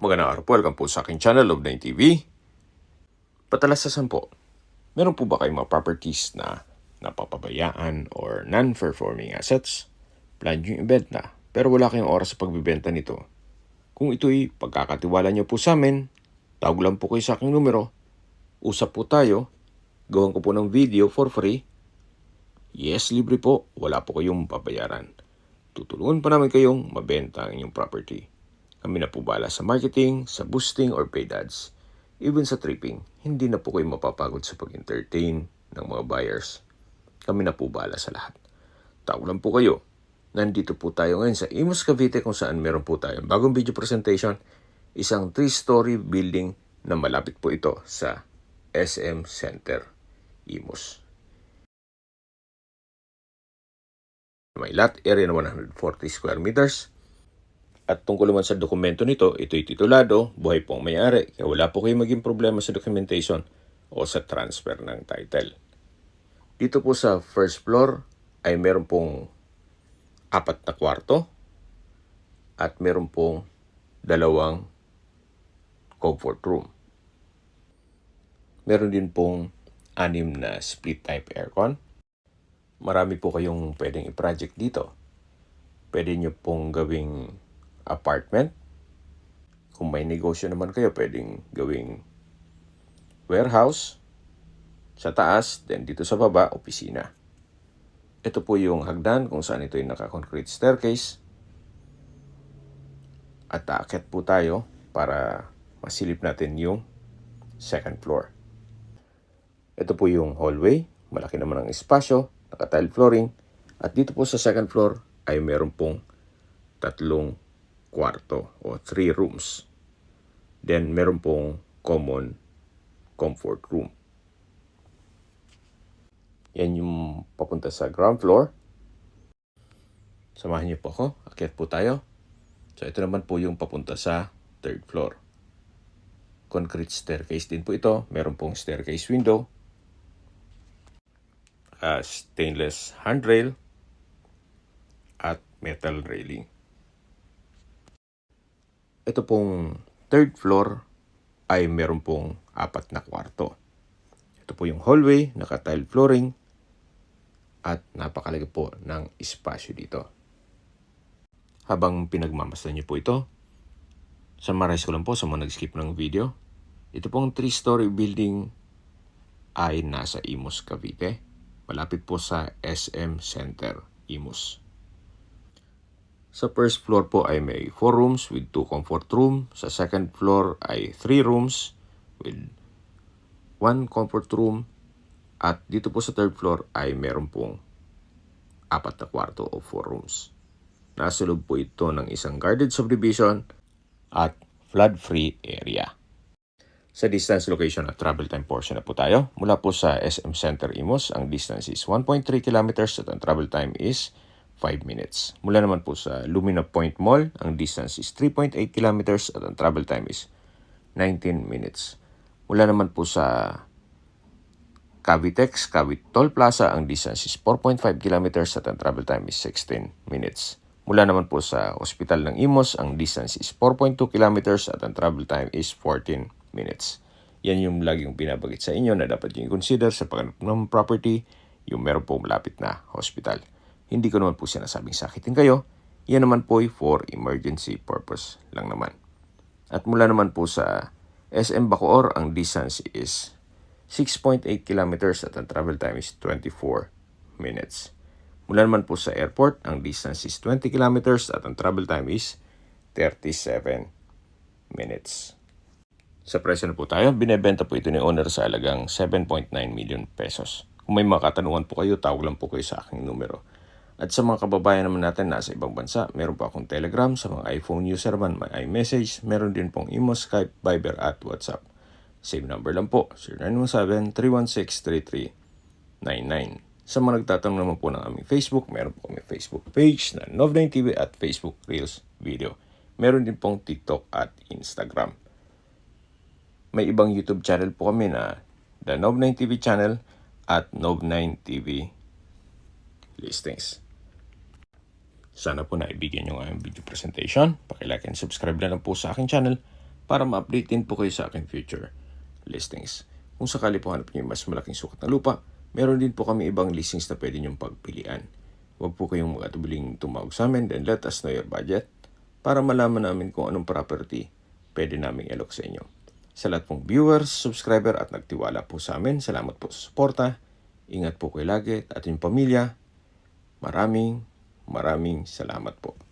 Magandang araw po, welcome po sa aking channel, Love9 TV. Patalasasan po, meron po ba kayong mga properties na napapabayaan or non-performing assets? Plan nyo yung ibenta, pero wala kayong oras sa pagbibenta nito. Kung ito'y pagkakatiwala nyo po sa amin, tawag lang po kayo sa aking numero, usap po tayo, gawan ko po ng video for free. Yes, libre po, wala po kayong babayaran. Tutulungan pa namin kayong mabenta ang inyong property. Kami na po bala sa marketing, sa boosting or paid ads. Even sa tripping, hindi na po kayo mapapagod sa pag-entertain ng mga buyers. Kami na po bala sa lahat. Tawag lang po kayo. Nandito po tayo ngayon sa Imus, Cavite kung saan meron po tayong bagong video presentation. Isang 3-story building na malapit po ito sa SM Center, Imus. May lot area na 140 square meters. At tungkol naman sa dokumento nito, ito'y titulado, buhay po ang may-ari, kaya wala po kayong maging problema sa documentation o sa transfer ng title. Dito po sa first floor ay meron pong 4 na kwarto at meron pong 2 comfort room. Meron din pong 6 na split type aircon. Marami po kayong pwedeng i-project dito. Pwede nyo pong gawing apartment. Kung may negosyo naman kayo, pwedeng gawing warehouse sa taas, then dito sa baba, opisina. Ito po yung hagdan kung saan ito yung naka-concrete staircase. At aakyat po tayo para masilip natin yung second floor. Ito po yung hallway. Malaki naman ang espasyo, naka-tile flooring. At dito po sa second floor ay meron pong 3 kwarto o 3 rooms. Then, meron pong common comfort room. Yan yung papunta sa ground floor. Samahan niyo po ako. Akyat po tayo. So, ito naman po yung papunta sa third floor. Concrete staircase din po ito. Meron pong staircase window. Stainless handrail. At metal railing. Ito pong third floor ay meron pong 4 na kwarto. Ito po yung hallway, naka-tile flooring, at napakalaki po ng espasyo dito. Habang pinagmamasdan niyo po ito, summarize ko lang po sa mga nag-skip ng video. Ito pong 3-story building ay nasa Imus, Cavite. Malapit po sa SM Center, Imus. Sa first floor po ay may 4 rooms with 2 comfort room. Sa second floor ay 3 rooms with 1 comfort room. At dito po sa third floor ay meron pong 4 na kwarto o 4 rooms. Nasa loob po ito ng isang guarded subdivision at flood-free area. Sa distance, location at travel time portion na po tayo. Mula po sa SM Center Imus, ang distance is 1.3 kilometers at ang travel time is 5 minutes. Mula naman po sa Lumina Point Mall, ang distance is 3.8 kilometers at ang travel time is 19 minutes. Mula naman po sa Cavitex, Cavite Toll Plaza, ang distance is 4.5 kilometers at ang travel time is 16 minutes. Mula naman po sa Hospital ng Imus, ang distance is 4.2 kilometers at ang travel time is 14 minutes. Yan yung laging binabagit sa inyo na dapat nyo i-consider sa paghanap ng property, yung meron po malapit na hospital. Hindi ko naman po sinasabing sakitin kayo. Yan naman po ay for emergency purpose lang naman. At mula naman po sa SM Bacoor, ang distance is 6.8 kilometers at ang travel time is 24 minutes. Mula naman po sa airport, ang distance is 20 kilometers at ang travel time is 37 minutes. Sa presyo na po tayo, binebenta po ito ni owner sa halagang 7.9 million pesos. Kung may mga katanungan po kayo, tawag lang po kayo sa aking numero. At sa mga kababayan naman natin nasa ibang bansa, meron pa akong Telegram. Sa mga iPhone user man, may iMessage. Meron din pong Imo, Skype, Viber at WhatsApp. Same number lang po, 0917-316-3399. Sa mga nagtatanong naman po ng aming Facebook, meron po kami Facebook page na Love9 TV at Facebook Reels Video. Meron din pong TikTok at Instagram. May ibang YouTube channel po kami na The Love9 TV channel at Love9 TV Listings. Sana po naibigyan nyo ang video presentation. Paki-like and subscribe na lang po sa aking channel para ma-update din po kayo sa aking future listings. Kung sakali po hanap niyo mas malaking sukat na lupa, meron din po kami ibang listings na pwede niyong pagpilian. Huwag po kayong mag-atubiling tumawag sa amin, then let us know your budget para malaman namin kung anong property pwede naming i-alok sa inyo. Sa lahat pong viewers, subscriber at nagtiwala po sa amin, salamat po sa suporta. Ingat po kayo lagi at inyong pamilya. Maraming salamat po.